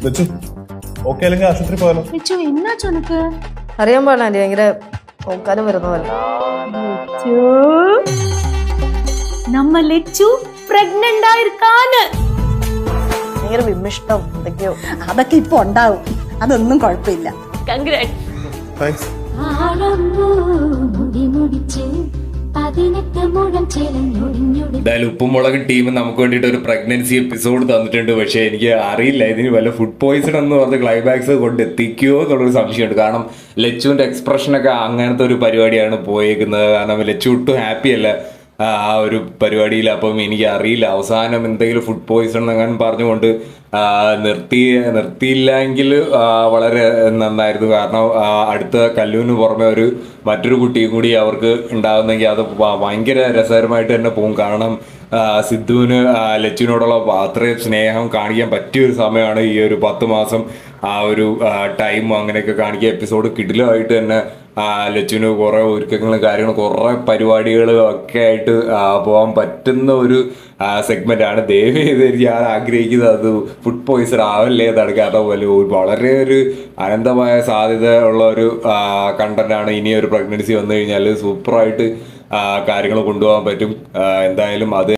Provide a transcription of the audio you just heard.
Okay അല്ലെങ്കിൽ ആശുപത്രി പോയാലോ? അറിയാൻ പാടില്ല ആന്റി, ഭയങ്കര പോക്കാനും വരുന്ന പോലെ. நம்ம லெச்சு பிரெக்னന്റ് ആയിരിക്കാന് ഭയങ്കര വിമിഷ്ടം എന്തൊക്കെയോ. അതൊക്കെ ഇപ്പൊ ഉണ്ടാവും, അതൊന്നും കുഴപ്പമില്ല. കൺഗ്രാറ്റ്സ്. താങ്ക്സ്. എന്തായാലും ഉപ്പുമുളക് ടീം നമുക്ക് വേണ്ടിയിട്ട് ഒരു പ്രഗ്നൻസി എപ്പിസോഡ് തന്നിട്ടുണ്ട്. പക്ഷേ എനിക്ക് അറിയില്ല ഇതിന് വല്ല ഫുഡ് പോയിസൺ എന്ന് പറഞ്ഞ ക്ലൈമാക്സ് കൊണ്ട് എത്തിക്കുമോ എന്നുള്ളൊരു സംശയമുണ്ട്. കാരണം ലച്ചുവിന്റെ എക്സ്പ്രഷനൊക്കെ അങ്ങനത്തെ ഒരു പരിപാടിയാണ് പോയേക്കുന്നത്. കാരണം ലച്ചു ഒട്ടും ഹാപ്പി അല്ല ആ ഒരു പരിപാടിയിൽ. അപ്പം എനിക്ക് അറിയില്ല അവസാനം എന്തെങ്കിലും ഫുഡ് പോയിസൺ അങ്ങനെ പറഞ്ഞുകൊണ്ട് നിർത്തിയില്ലെങ്കിൽ വളരെ നന്നായിരുന്നു. കാരണം അടുത്ത കല്ലൂന് പുറമെ മറ്റൊരു കുട്ടിയും കൂടി അവർക്ക് ഉണ്ടാകുന്നെങ്കിൽ അത് ഭയങ്കര രസകരമായിട്ട് തന്നെ പോകും. കാരണം സിദ്ധുവിന് ലച്ചുവിനോടുള്ള അത്രയും സ്നേഹം കാണിക്കാൻ പറ്റിയൊരു സമയമാണ് ഈ ഒരു 10 മാസം ആ ഒരു ടൈം അങ്ങനെയൊക്കെ കാണിക്കുക. എപ്പിസോഡ് കിടിലമായിട്ട് തന്നെ ലച്ചുവിന് കുറേ ഒരുക്കങ്ങളും കാര്യങ്ങളും കുറേ പരിപാടികളും ഒക്കെ ആയിട്ട് പോകാൻ പറ്റുന്ന ഒരു സെഗ്മെന്റാണ്. ദയവ് ചെയ്ത് ഞാൻ ആഗ്രഹിക്കുന്നത് അത് ഫുഡ് പോയിസൺ ആവല്ലേ എന്നാണ്. കാരണം വളരെ ഒരു അനന്തമായ സാധ്യത ഉള്ള ഒരു കണ്ടന്റാണ്. ഇനി ഒരു പ്രഗ്നൻസി വന്നു കഴിഞ്ഞാൽ സൂപ്പറായിട്ട് കാര്യങ്ങൾ കൊണ്ടുപോകാൻ പറ്റും. എന്തായാലും അത്